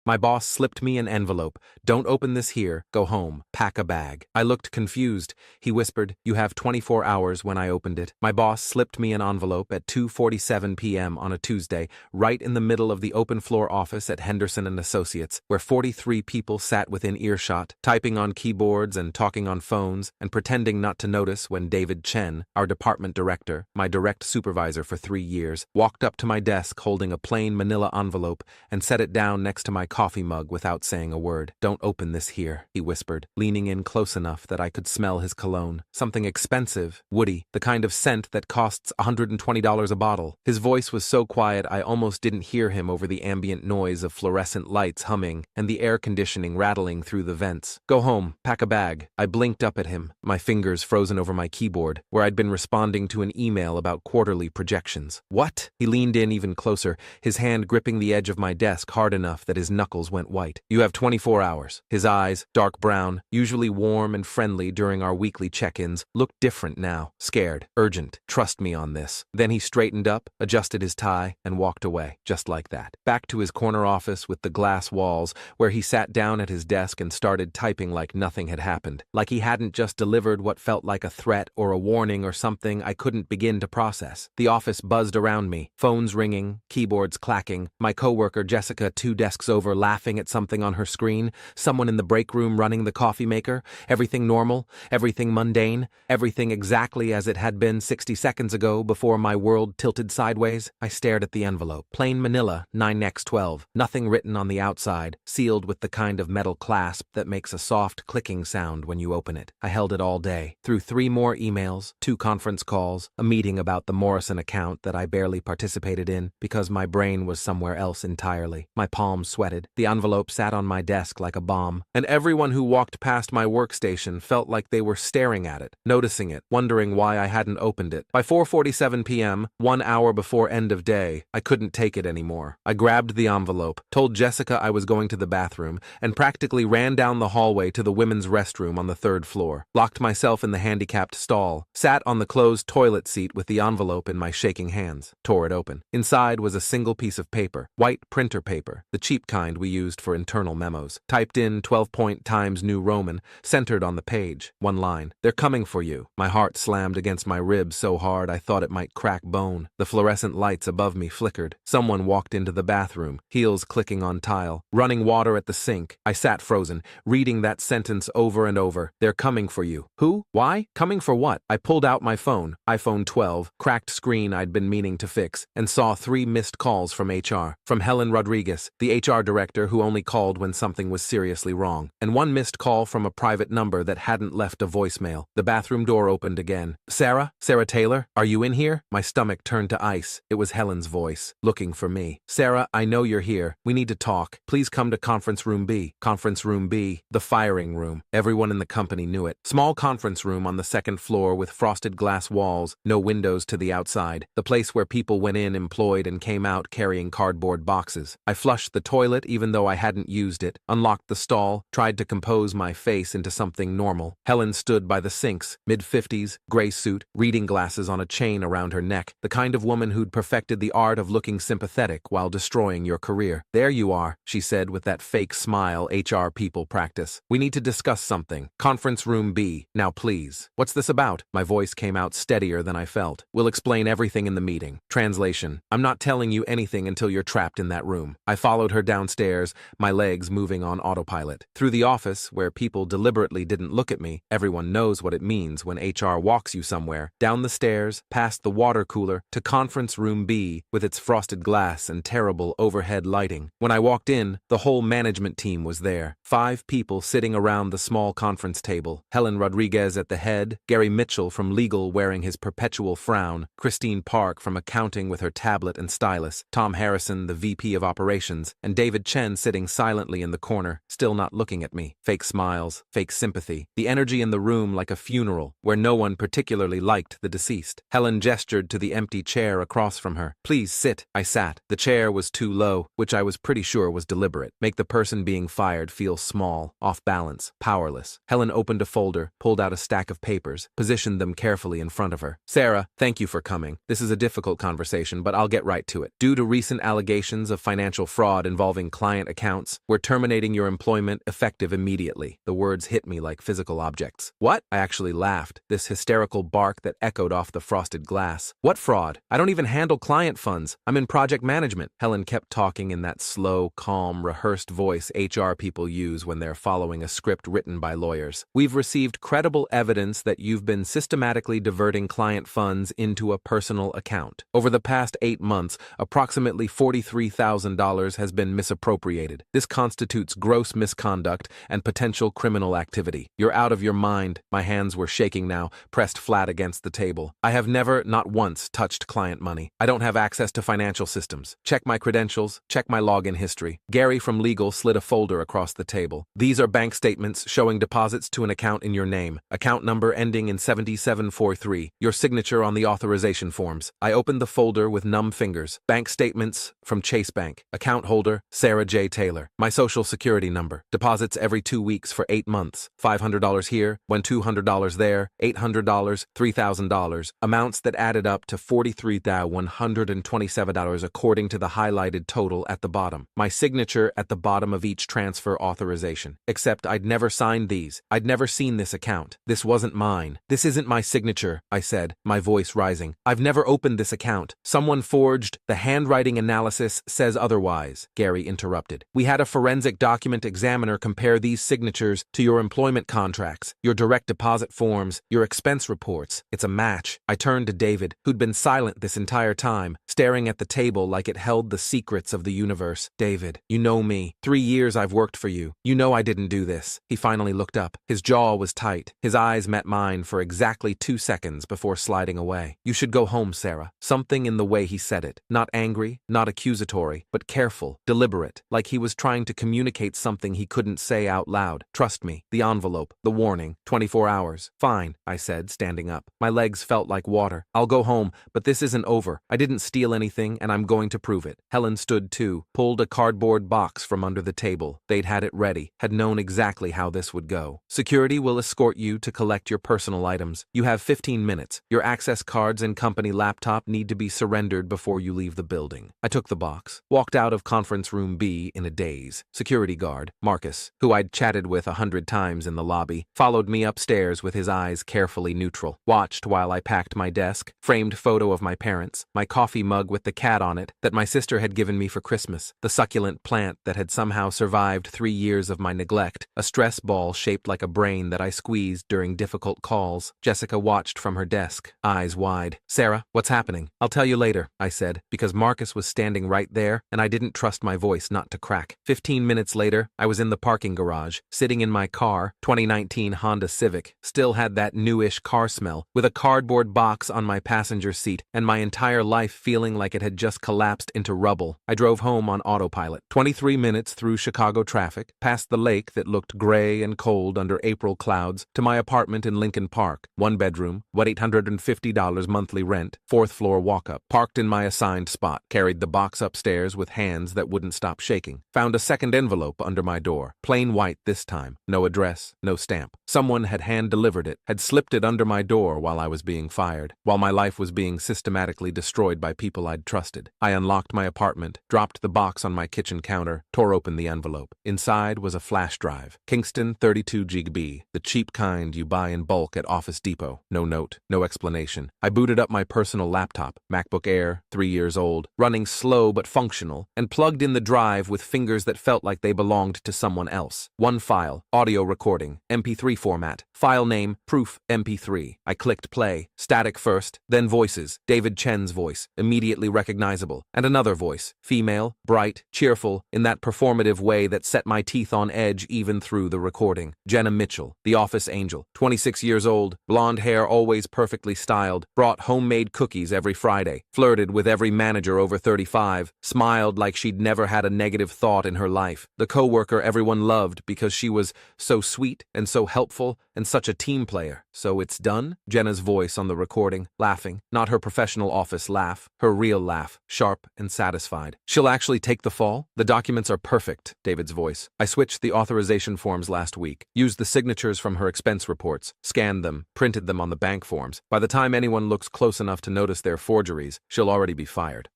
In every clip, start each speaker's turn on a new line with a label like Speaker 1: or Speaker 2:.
Speaker 1: My boss slipped me an envelope. Don't open this here. Go home. Pack a bag. I looked confused. He whispered, you have 24 hours when I opened it. My boss slipped me an envelope at 2:47 p.m. on a Tuesday, right in the middle of the open-floor office at Henderson & Associates, where 43 people sat within earshot, typing on keyboards and talking on phones, and pretending not to notice when David Chen, our department director, my direct supervisor for 3 years, walked up to my desk holding a plain manila envelope and set it down next to my coffee mug without saying a word. Don't open this here, he whispered, leaning in close enough that I could smell his cologne. Something expensive, woody, the kind of scent that costs $120 a bottle. His voice was so quiet I almost didn't hear him over the ambient noise of fluorescent lights humming and the air conditioning rattling through the vents. Go home, pack a bag. I blinked up at him, my fingers frozen over my keyboard, where I'd been responding to an email about quarterly projections. What? He leaned in even closer, his hand gripping the edge of my desk hard enough that his knuckles went white. You have 24 hours. His eyes, dark brown, usually warm and friendly during our weekly check-ins, looked different now, scared, urgent. Trust me on this. Then he straightened up, adjusted his tie, and walked away, just like that. Back to his corner office with the glass walls, where he sat down at his desk and started typing like nothing had happened. Like he hadn't just delivered what felt like a threat or a warning or something I couldn't begin to process. The office buzzed around me, phones ringing, keyboards clacking, my coworker Jessica 2 desks over laughing at something on her screen, someone in the break room running the coffee maker, everything normal, everything mundane, everything exactly as it had been 60 seconds ago before my world tilted sideways. I stared at the envelope. Plain manila, 9x12, nothing written on the outside, sealed with the kind of metal clasp that makes a soft clicking sound when you open it. I held it all day, through 3 more emails, 2 conference calls, a meeting about the Morrison account that I barely participated in because my brain was somewhere else entirely. My palms sweated. The envelope sat on my desk like a bomb, and everyone who walked past my workstation felt like they were staring at it, noticing it, wondering why I hadn't opened it. By 4:47 p.m., 1 hour before end of day, I couldn't take it anymore. I grabbed the envelope, told Jessica I was going to the bathroom, and practically ran down the hallway to the women's restroom on the 3rd floor, locked myself in the handicapped stall, sat on the closed toilet seat with the envelope in my shaking hands, tore it open. Inside was a single piece of paper, white printer paper, the cheap kind we used for internal memos, typed in 12-point Times New Roman, centered on the page. One line, they're coming for you. My heart slammed against my ribs so hard I thought it might crack bone. The fluorescent lights above me flickered. Someone walked into the bathroom, heels clicking on tile, running water at the sink. I sat frozen, reading that sentence over and over. They're coming for you. Who? Why? Coming for what? I pulled out my phone, iPhone 12, cracked screen I'd been meaning to fix, and saw 3 missed calls from HR. From Helen Rodriguez, the HR director who only called when something was seriously wrong, and 1 missed call from a private number that hadn't left a voicemail. The bathroom door opened again. Sarah? Sarah Taylor? Are you in here? My stomach turned to ice. It was Helen's voice, looking for me. Sarah, I know you're here. We need to talk. Please come to conference room B. Conference room B, the firing room. Everyone in the company knew it. Small conference room on the 2nd floor with frosted glass walls, no windows to the outside. The place where people went in employed and came out carrying cardboard boxes. I flushed the toilet even though I hadn't used it, unlocked the stall, tried to compose my face into something normal. Helen stood by the sinks, mid-50s, gray suit, reading glasses on a chain around her neck, the kind of woman who'd perfected the art of looking sympathetic while destroying your career. There you are, she said with that fake smile HR people practice. We need to discuss something. Conference room B. Now please. What's this about? My voice came out steadier than I felt. We'll explain everything in the meeting. Translation. I'm not telling you anything until you're trapped in that room. I followed her downstairs, my legs moving on autopilot. Through the office, where people deliberately didn't look at me, everyone knows what it means when HR walks you somewhere, down the stairs, past the water cooler, to conference room B with its frosted glass and terrible overhead lighting. When I walked in, the whole management team was there. 5 people sitting around the small conference table. Helen Rodriguez at the head, Gary Mitchell from legal wearing his perpetual frown, Christine Park from accounting with her tablet and stylus, Tom Harrison, the VP of operations, and David Chen sitting silently in the corner, still not looking at me. Fake smiles, fake sympathy. The energy in the room like a funeral, where no one particularly liked the deceased. Helen gestured to the empty chair across from her. Please sit. I sat. The chair was too low, which I was pretty sure was deliberate. Make the person being fired feel small, off balance, powerless. Helen opened a folder, pulled out a stack of papers, positioned them carefully in front of her. Sarah, thank you for coming. This is a difficult conversation, but I'll get right to it. Due to recent allegations of financial fraud involving client accounts. We're terminating your employment effective immediately. The words hit me like physical objects. What? I actually laughed, this hysterical bark that echoed off the frosted glass. What fraud? I don't even handle client funds. I'm in project management. Helen kept talking in that slow, calm, rehearsed voice HR people use when they're following a script written by lawyers. We've received credible evidence that you've been systematically diverting client funds into a personal account. Over the past 8 months, approximately $43,000 has been misappropriated. This constitutes gross misconduct and potential criminal activity. You're out of your mind. My hands were shaking now, pressed flat against the table. I have never, not once, touched client money. I don't have access to financial systems. Check my credentials, check my login history. Gary from legal slid a folder across the table. These are bank statements showing deposits to an account in your name. Account number ending in 7743. Your signature on the authorization forms. I opened the folder with numb fingers. Bank statements from Chase Bank. Account holder, Sarah J. Taylor. My social security number. Deposits every 2 weeks for 8 months. $500 here, $200 there, $800, $3,000. Amounts that added up to $43,127 according to the highlighted total at the bottom. My signature at the bottom of each transfer authorization. Except I'd never signed these. I'd never seen this account. This wasn't mine. This isn't my signature, I said, my voice rising. I've never opened this account. Someone forged. The handwriting analysis says otherwise, Gary interrupted. We had a forensic document examiner compare these signatures to your employment contracts, your direct deposit forms, your expense reports. It's a match. I turned to David, who'd been silent this entire time, staring at the table like it held the secrets of the universe. David, you know me. 3 years I've worked for you. You know I didn't do this. He finally looked up. His jaw was tight. His eyes met mine for exactly 2 seconds before sliding away. You should go home, Sarah. Something in the way he said it. Not angry, not accusatory, but careful, deliberate, like he was trying to communicate something he couldn't say out loud. Trust me. The envelope, the warning, 24 hours. Fine, I said, standing up. My legs felt like water. I'll go home, but this isn't over. I didn't steal anything, and I'm going to prove it. Helen stood too, pulled a cardboard box from under the table. They'd had it ready, had known exactly how this would go. Security will escort you to collect your personal items. You have 15 minutes. Your access cards and company laptop need to be surrendered before you leave the building. I took the box, walked out of conference room B in a daze. Security guard, Marcus, who I'd chatted with 100 times in the lobby, followed me upstairs with his eyes carefully neutral, watched while I packed my desk, framed photo of my parents, my coffee mug with the cat on it that my sister had given me for Christmas, the succulent plant that had somehow survived 3 years of my neglect, a stress ball shaped like a brain that I squeezed during difficult calls. Jessica watched from her desk, eyes wide. Sarah, what's happening? I'll tell you later, I said, because Marcus was standing right there, and I didn't trust my voice not to crack. 15 minutes later, I was in the parking garage, sitting in my car, 2019 Honda Civic, still had that newish car smell, with a cardboard box on my passenger seat, and my entire life feeling like it had just collapsed into rubble. I drove home on autopilot. 23 minutes through Chicago traffic, past the lake that looked gray and cold under April clouds, to my apartment in Lincoln Park. 1 bedroom, $850 monthly rent, 4th floor walk-up. Parked in my assigned spot. Carried the box upstairs with hands that wouldn't stop shaking. Found a second envelope under my door. Plain white this time. No address, no stamp. Someone had hand-delivered it, had slipped it under my door while I was being fired, while my life was being systematically destroyed by people I'd trusted. I unlocked my apartment, dropped the box on my kitchen counter, tore open the envelope. Inside was a flash drive. Kingston 32 GB, the cheap kind you buy in bulk at Office Depot. No note, no explanation. I booted up my personal laptop, MacBook Air, 3 years old, running slow but functional, and plugged in the drive with fingers that felt like they belonged to someone else. 1 file, audio recording, MP3 format, file name, proof, MP3. I clicked play, static first, then voices, David Chen's voice, immediately recognizable, and another voice, female, bright, cheerful, in that performative way that set my teeth on edge even through the recording. Jenna Mitchell, the office angel, 26 years old, blonde hair always perfectly styled, brought homemade cookies every Friday, flirted with every manager over 35, smiled like she'd never had a negative thought in her life. The coworker everyone loved because she was so sweet and so helpful and such a team player. So it's done? Jenna's voice on the recording, laughing, not her professional office laugh, her real laugh, sharp and satisfied. She'll actually take the fall? The documents are perfect, David's voice. I switched the authorization forms last week, used the signatures from her expense reports, scanned them, printed them on the bank forms. By the time anyone looks close enough to notice their forgeries, she'll already be fired.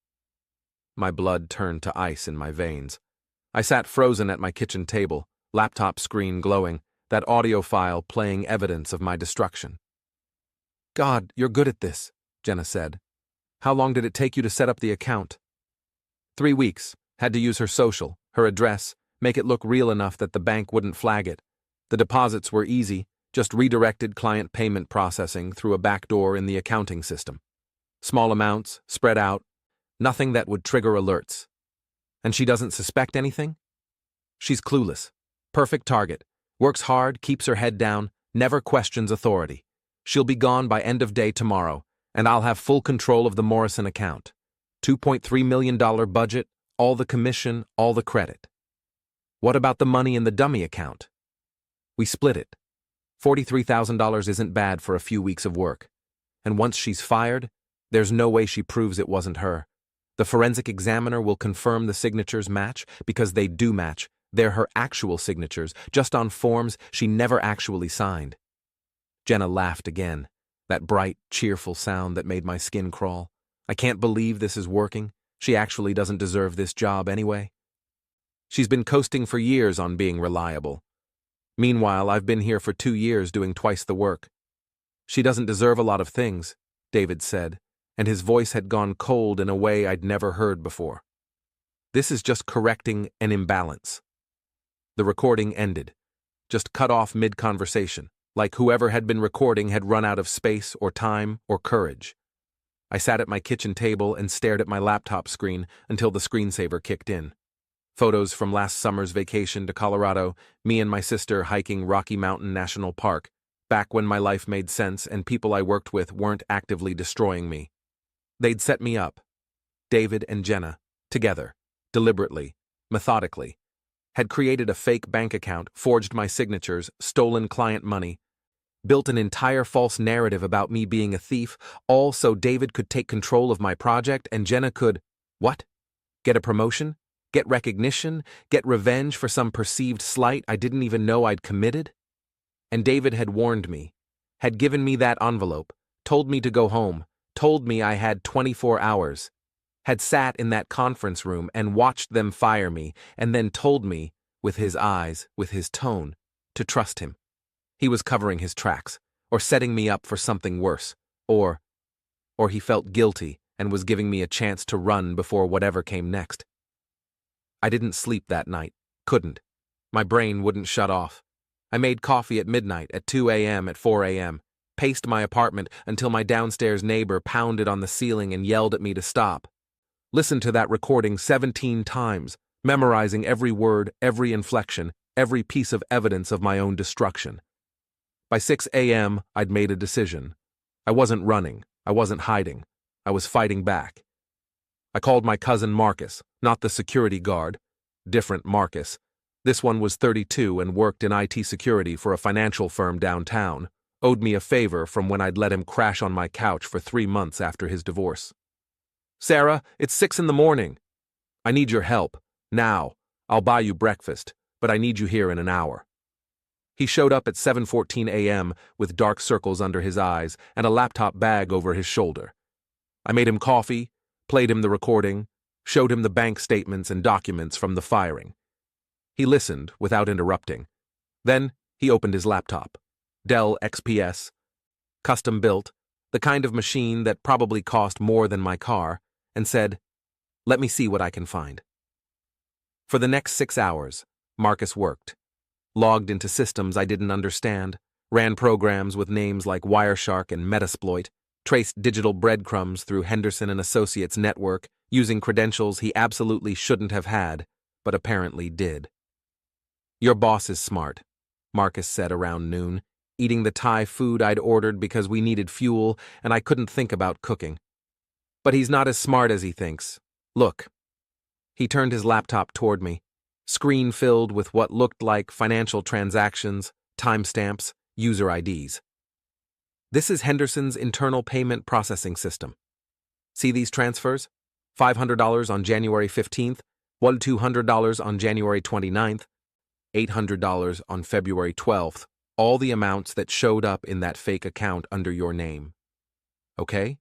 Speaker 1: My blood turned to ice in my veins. I sat frozen at my kitchen table, laptop screen glowing, that audio file playing evidence of my destruction. God, you're good at this, Jenna said. How long did it take you to set up the account? 3 weeks. Had to use her social, her address, make it look real enough that the bank wouldn't flag it. The deposits were easy, just redirected client payment processing through a backdoor in the accounting system. Small amounts, spread out, nothing that would trigger alerts. And she doesn't suspect anything? She's clueless. Perfect target. Works hard, keeps her head down, never questions authority. She'll be gone by end of day tomorrow, and I'll have full control of the Morrison account. $2.3 million budget, all the commission, all the credit. What about the money in the dummy account? We split it. $43,000 isn't bad for a few weeks of work. And once she's fired, there's no way she proves it wasn't her. The forensic examiner will confirm the signatures match because they do match. They're her actual signatures, just on forms she never actually signed. Jenna laughed again, that bright, cheerful sound that made my skin crawl. I can't believe this is working. She actually doesn't deserve this job anyway. She's been coasting for years on being reliable. Meanwhile, I've been here for 2 years doing twice the work. She doesn't deserve a lot of things, David said, and his voice had gone cold in a way I'd never heard before. This is just correcting an imbalance. The recording ended, just cut off mid-conversation, like whoever had been recording had run out of space or time or courage. I sat at my kitchen table and stared at my laptop screen until the screensaver kicked in. Photos from last summer's vacation to Colorado, me and my sister hiking Rocky Mountain National Park, back when my life made sense and people I worked with weren't actively destroying me. They'd set me up. David and Jenna, together, deliberately, methodically, had created a fake bank account, forged my signatures, stolen client money, built an entire false narrative about me being a thief, all so David could take control of my project and Jenna could, what? Get a promotion? Get recognition? Get revenge for some perceived slight I didn't even know I'd committed? And David had warned me, had given me that envelope, told me to go home, told me I had 24 hours, had sat in that conference room and watched them fire me, and then told me, with his eyes, with his tone, to trust him. He was covering his tracks, or setting me up for something worse, or he felt guilty and was giving me a chance to run before whatever came next. I didn't sleep that night, couldn't. My brain wouldn't shut off. I made coffee at midnight, at 2 a.m., at 4 a.m., paced my apartment until my downstairs neighbor pounded on the ceiling and yelled at me to stop. Listened to that recording 17 times, memorizing every word, every inflection, every piece of evidence of my own destruction. By 6 a.m., I'd made a decision. I wasn't running. I wasn't hiding. I was fighting back. I called my cousin Marcus, not the security guard. Different Marcus. This one was 32 and worked in IT security for a financial firm downtown. Owed me a favor from when I'd let him crash on my couch for 3 months after his divorce. Sarah, it's 6 in the morning. I need your help. Now. I'll buy you breakfast, but I need you here in an hour. He showed up at 7:14 a.m. with dark circles under his eyes and a laptop bag over his shoulder. I made him coffee, played him the recording, showed him the bank statements and documents from the firing. He listened without interrupting. Then he opened his laptop. Dell XPS, custom built, the kind of machine that probably cost more than my car, and said, "Let me see what I can find." For the next 6 hours, Marcus worked. Logged into systems I didn't understand, ran programs with names like Wireshark and Metasploit, traced digital breadcrumbs through Henderson and Associates network using credentials he absolutely shouldn't have had, but apparently did. "Your boss is smart," Marcus said around noon, eating the Thai food I'd ordered because we needed fuel and I couldn't think about cooking. "But he's not as smart as he thinks. Look." He turned his laptop toward me, screen filled with what looked like financial transactions, timestamps, user IDs. "This is Henderson's internal payment processing system. See these transfers? $500 on January 15th, $1,200 on January 29th, $800 on February 12th, all the amounts that showed up in that fake account under your name. Okay?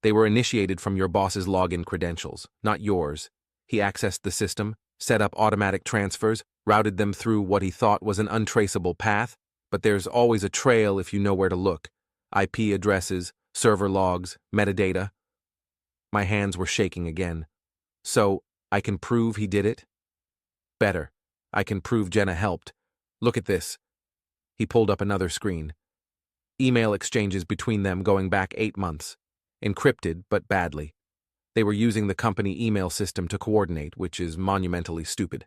Speaker 1: They were initiated from your boss's login credentials, not yours. He accessed the system, set up automatic transfers, routed them through what he thought was an untraceable path, but there's always a trail if you know where to look. IP addresses, server logs, metadata. My hands were shaking again. So, I can prove he did it? Better. I can prove Jenna helped. Look at this. He pulled up another screen. Email exchanges between them going back 8 months. Encrypted, but badly. They were using the company email system to coordinate, which is monumentally stupid.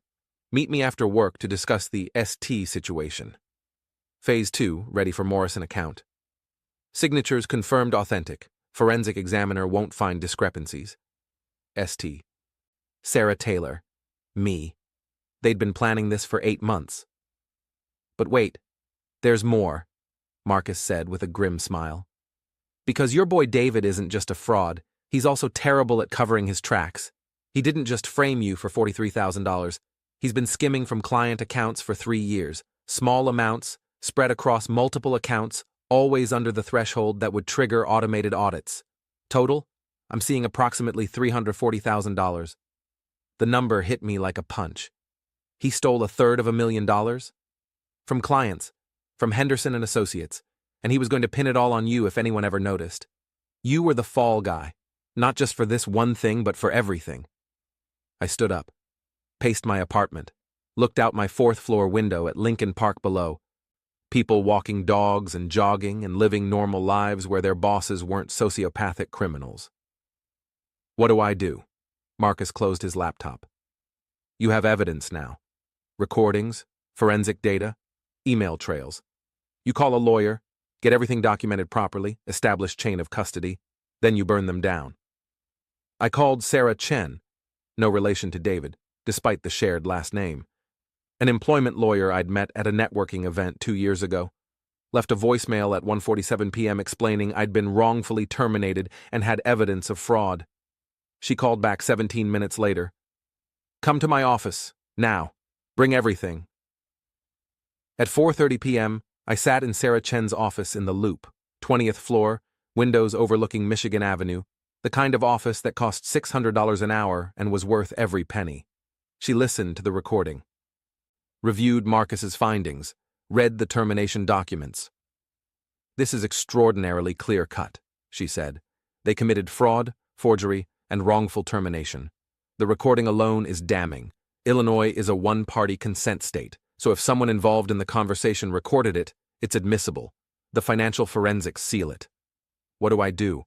Speaker 1: Meet me after work to discuss the ST situation. Phase 2, ready for Morrison account. Signatures confirmed authentic. Forensic examiner won't find discrepancies. ST. Sarah Taylor. Me. They'd been planning this for 8 months. But wait, there's more, Marcus said with a grim smile. Because your boy David isn't just a fraud, he's also terrible at covering his tracks. He didn't just frame you for $43,000. He's been skimming from client accounts for 3 years, small amounts, spread across multiple accounts, always under the threshold that would trigger automated audits. Total, I'm seeing approximately $340,000. The number hit me like a punch. He stole $350,000? From clients, from Henderson and Associates, and he was going to pin it all on you if anyone ever noticed. You were the fall guy, not just for this one thing, but for everything. I stood up, paced my apartment, looked out my 4th-floor window at Lincoln Park below. People walking dogs and jogging and living normal lives where their bosses weren't sociopathic criminals. What do? Marcus closed his laptop. You have evidence now. Recordings, forensic data, email trails. You call a lawyer, get everything documented properly, establish chain of custody, then you burn them down. I called Sarah Chen, no relation to David, despite the shared last name. An employment lawyer I'd met at a networking event 2 years ago. Left a voicemail at 1:47 p.m. explaining I'd been wrongfully terminated and had evidence of fraud. She called back 17 minutes later. Come to my office, now. Bring everything. At 4:30 p.m., I sat in Sarah Chen's office in the Loop, 20th floor, windows overlooking Michigan Avenue, the kind of office that cost $600 an hour and was worth every penny. She listened to the recording. Reviewed Marcus's findings, read the termination documents. This is extraordinarily clear-cut, she said. They committed fraud, forgery, and wrongful termination. The recording alone is damning. Illinois is a one-party consent state, so if someone involved in the conversation recorded it, it's admissible. The financial forensics seal it. What do?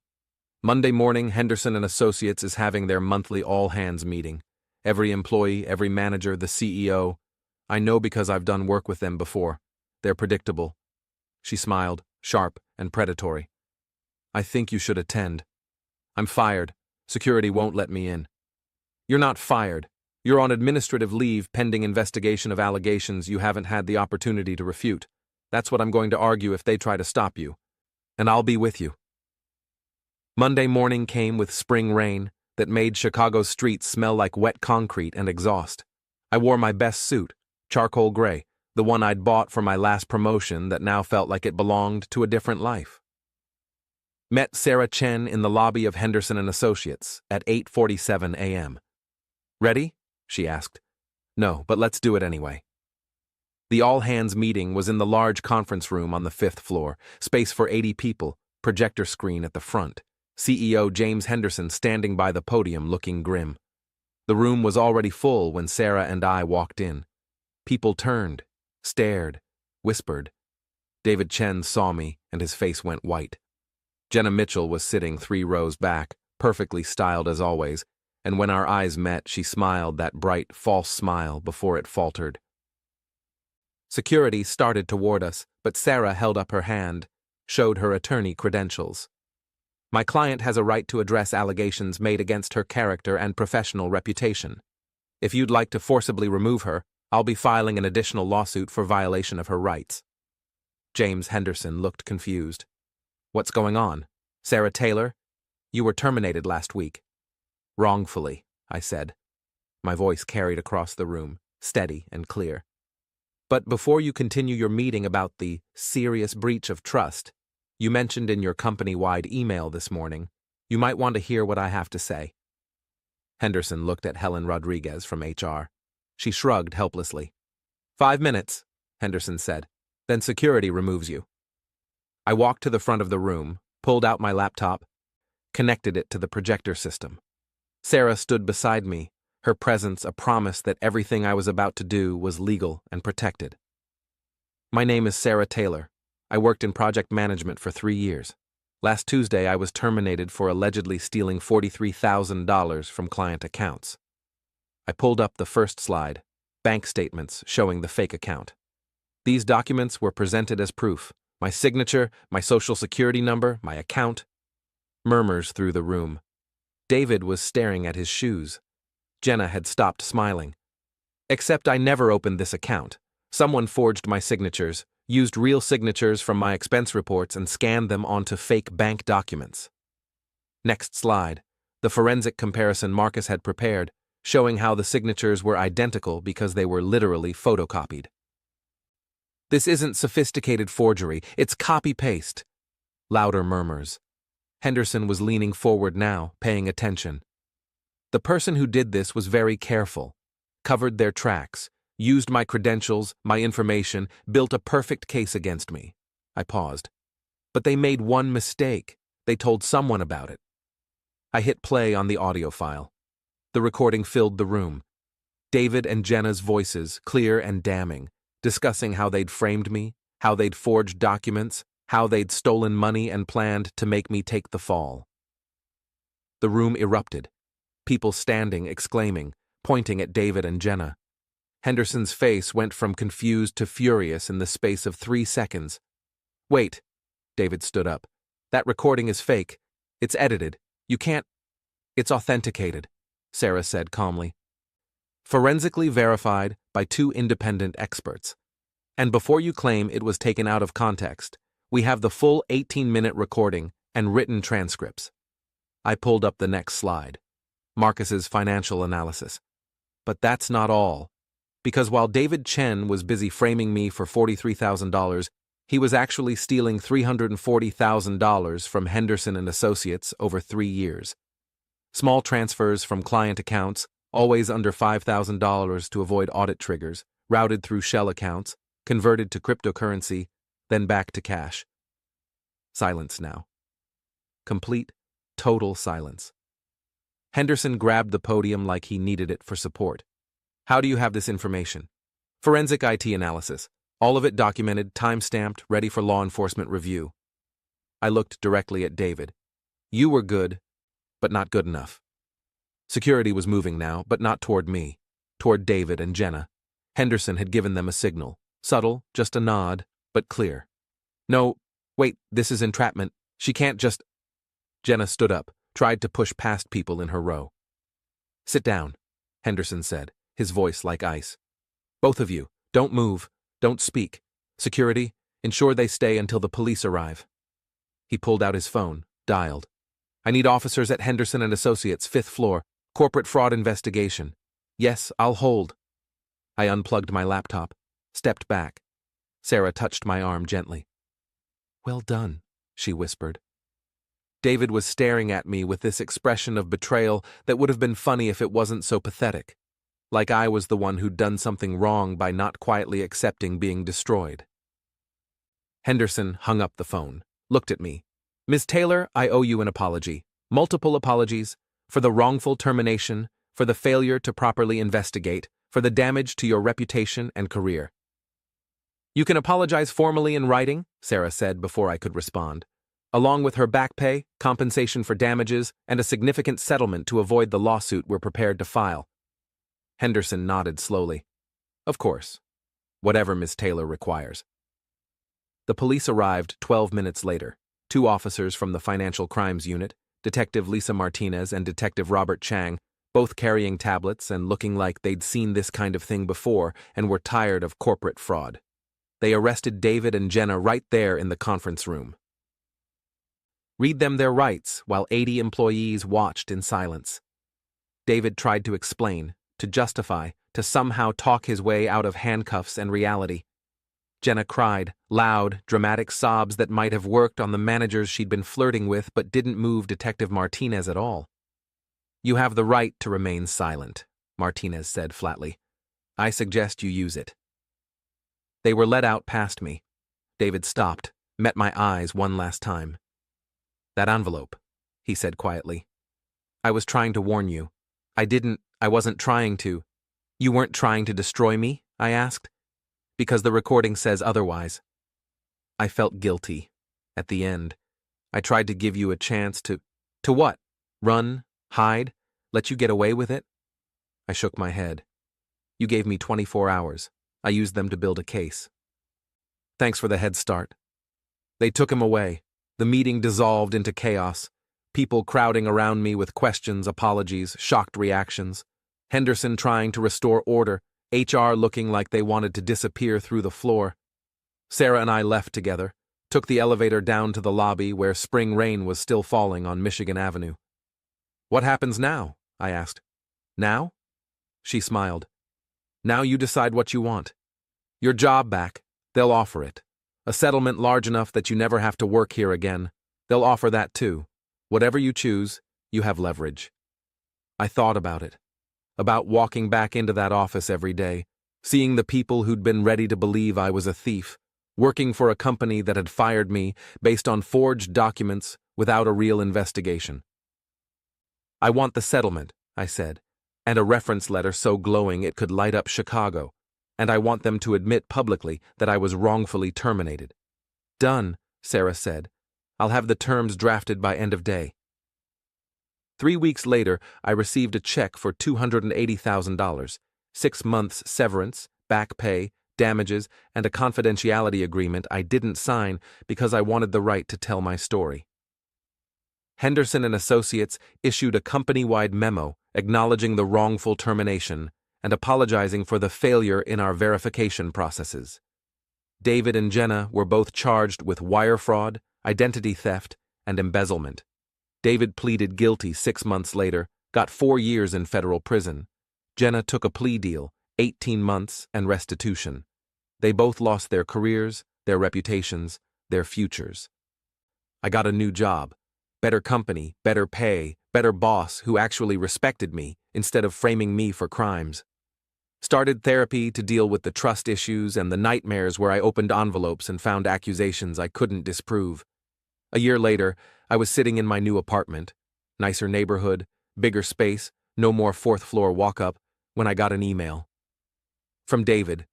Speaker 1: Monday morning, Henderson and Associates is having their monthly all-hands meeting. Every employee, every manager, the CEO. I know because I've done work with them before. They're predictable. She smiled, sharp and predatory. I think you should attend. I'm fired. Security won't let me in. You're not fired. You're on administrative leave pending investigation of allegations you haven't had the opportunity to refute. That's what I'm going to argue if they try to stop you. And I'll be with you. Monday morning came with spring rain that made Chicago's streets smell like wet concrete and exhaust. I wore my best suit, charcoal gray, the one I'd bought for my last promotion that now felt like it belonged to a different life. Met Sarah Chen in the lobby of Henderson and Associates at 8:47 a.m. Ready? She asked. No, but let's do it anyway. The all-hands meeting was in the large conference room on the 5th floor, space for 80 people, projector screen at the front, CEO James Henderson standing by the podium looking grim. The room was already full when Sarah and I walked in. People turned, stared, whispered. David Chen saw me, and his face went white. Jenna Mitchell was sitting 3 rows back, perfectly styled as always, and when our eyes met, she smiled that bright, false smile before it faltered. Security started toward us, but Sarah held up her hand, showed her attorney credentials. My client has a right to address allegations made against her character and professional reputation. If you'd like to forcibly remove her, I'll be filing an additional lawsuit for violation of her rights. James Henderson looked confused. What's going on? Sarah Taylor? You were terminated last week. Wrongfully, I said. My voice carried across the room, steady and clear. But before you continue your meeting about the serious breach of trust you mentioned in your company-wide email this morning, you might want to hear what I have to say. Henderson looked at Helen Rodriguez from HR. She shrugged helplessly. 5 minutes, Henderson said. Then security removes you. I walked to the front of the room, pulled out my laptop, connected it to the projector system. Sarah stood beside me, her presence a promise that everything I was about to do was legal and protected. My name is Sarah Taylor. I worked in project management for 3 years. Last Tuesday, I was terminated for allegedly stealing $43,000 from client accounts. I pulled up the first slide, bank statements showing the fake account. These documents were presented as proof. My signature, my social security number, my account. Murmurs through the room. David was staring at his shoes. Jenna had stopped smiling. Except I never opened this account. Someone forged my signatures, used real signatures from my expense reports and scanned them onto fake bank documents. Next slide. The forensic comparison Marcus had prepared, showing how the signatures were identical because they were literally photocopied. This isn't sophisticated forgery, it's copy-paste. Louder murmurs. Henderson was leaning forward now, paying attention. The person who did this was very careful, covered their tracks, used my credentials, my information, built a perfect case against me. I paused. But they made one mistake. They told someone about it. I hit play on the audio file. The recording filled the room. David and Jenna's voices, clear and damning, discussing how they'd framed me, how they'd forged documents, how they'd stolen money and planned to make me take the fall. The room erupted. People standing, exclaiming, pointing at David and Jenna. Henderson's face went from confused to furious in the space of 3 seconds. Wait, David stood up. That recording is fake. It's edited. You can't. It's authenticated, Sarah said calmly. Forensically verified by 2 independent experts. And before you claim it was taken out of context, we have the full 18-minute recording and written transcripts. I pulled up the next slide. Marcus's financial analysis. But that's not all. Because while David Chen was busy framing me for $43,000, he was actually stealing $340,000 from Henderson and Associates over 3 years. Small transfers from client accounts, always under $5,000 to avoid audit triggers, routed through shell accounts, converted to cryptocurrency, then back to cash. Silence now. Complete, total silence. Henderson grabbed the podium like he needed it for support. How do you have this information? Forensic IT analysis. All of it documented, time-stamped, ready for law enforcement review. I looked directly at David. You were good, but not good enough. Security was moving now, but not toward me. Toward David and Jenna. Henderson had given them a signal. Subtle, just a nod, but clear. No, wait, this is entrapment. She can't just... Jenna stood up, tried to push past people in her row. Sit down, Henderson said, his voice like ice. Both of you, don't move, don't speak. Security, ensure they stay until the police arrive. He pulled out his phone, dialed. I need officers at Henderson and Associates, 5th floor, corporate fraud investigation. Yes, I'll hold. I unplugged my laptop, stepped back. Sarah touched my arm gently. Well done, she whispered. David was staring at me with this expression of betrayal that would have been funny if it wasn't so pathetic. Like I was the one who'd done something wrong by not quietly accepting being destroyed. Henderson hung up the phone, looked at me. Ms. Taylor, I owe you an apology. Multiple apologies. For the wrongful termination, for the failure to properly investigate, for the damage to your reputation and career. You can apologize formally in writing, Sarah said before I could respond. Along with her back pay, compensation for damages, and a significant settlement to avoid the lawsuit we're prepared to file. Henderson nodded slowly. Of course. Whatever Ms. Taylor requires. The police arrived 12 minutes later. 2 officers from the Financial Crimes Unit, Detective Lisa Martinez and Detective Robert Chang, both carrying tablets and looking like they'd seen this kind of thing before and were tired of corporate fraud. They arrested David and Jenna right there in the conference room. Read them their rights while 80 employees watched in silence. David tried to explain, to justify, to somehow talk his way out of handcuffs and reality. Jenna cried, loud, dramatic sobs that might have worked on the managers she'd been flirting with but didn't move Detective Martinez at all. You have the right to remain silent, Martinez said flatly. I suggest you use it. They were led out past me. David stopped, met my eyes one last time. That envelope, he said quietly. I was trying to warn you. I wasn't trying to. You weren't trying to destroy me? I asked. Because the recording says otherwise. I felt guilty. At the end, I tried to give you a chance to what? Run? Hide? Let you get away with it? I shook my head. You gave me 24 hours. I used them to build a case. Thanks for the head start. They took him away. The meeting dissolved into chaos. People crowding around me with questions, apologies, shocked reactions. Henderson trying to restore order, HR looking like they wanted to disappear through the floor. Sarah and I left together, took the elevator down to the lobby where spring rain was still falling on Michigan Avenue. What happens now? I asked. Now? She smiled. Now you decide what you want. Your job back, they'll offer it. A settlement large enough that you never have to work here again, they'll offer that too. Whatever you choose, you have leverage. I thought about it. About walking back into that office every day, seeing the people who'd been ready to believe I was a thief, working for a company that had fired me based on forged documents without a real investigation. I want the settlement, I said, and a reference letter so glowing it could light up Chicago, and I want them to admit publicly that I was wrongfully terminated. Done, Sarah said. I'll have the terms drafted by end of day. 3 weeks later, I received a check for $280,000, 6 months severance, back pay, damages, and a confidentiality agreement I didn't sign because I wanted the right to tell my story. Henderson and Associates issued a company-wide memo acknowledging the wrongful termination and apologizing for the failure in our verification processes. David and Jenna were both charged with wire fraud, identity theft, and embezzlement. David pleaded guilty 6 months later, got 4 years in federal prison. Jenna took a plea deal, 18 months and restitution. They both lost their careers, their reputations, their futures. I got a new job. Better company, better pay, better boss who actually respected me instead of framing me for crimes. Started therapy to deal with the trust issues and the nightmares where I opened envelopes and found accusations I couldn't disprove. A year later, I was sitting in my new apartment, nicer neighborhood, bigger space, no more 4th floor walk-up, when I got an email. From David.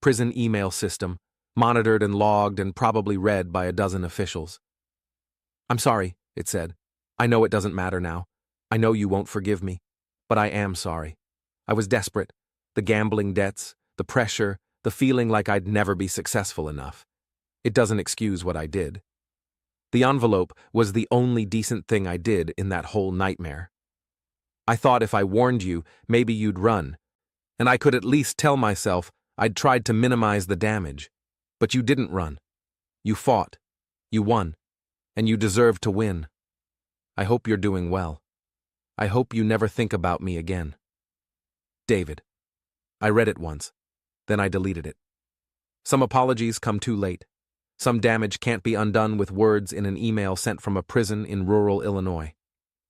Speaker 1: Prison email system, monitored and logged and probably read by a dozen officials. I'm sorry, it said. I know it doesn't matter now. I know you won't forgive me. But I am sorry. I was desperate. The gambling debts, the pressure, the feeling like I'd never be successful enough. It doesn't excuse what I did. The envelope was the only decent thing I did in that whole nightmare. I thought if I warned you, maybe you'd run, and I could at least tell myself I'd tried to minimize the damage. But you didn't run. You fought. You won. And you deserve to win. I hope you're doing well. I hope you never think about me again. David. I read it once. Then I deleted it. Some apologies come too late. Some damage can't be undone with words in an email sent from a prison in rural Illinois.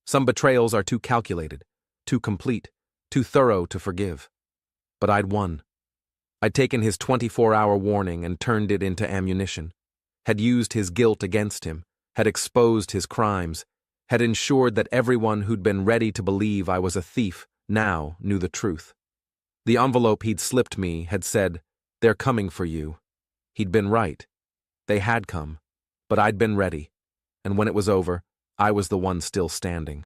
Speaker 1: Some betrayals are too calculated, too complete, too thorough to forgive. But I'd won. I'd taken his 24-hour warning and turned it into ammunition, had used his guilt against him, had exposed his crimes, had ensured that everyone who'd been ready to believe I was a thief now knew the truth. The envelope he'd slipped me had said, "They're coming for you." He'd been right. They had come, but I'd been ready, and when it was over, I was the one still standing.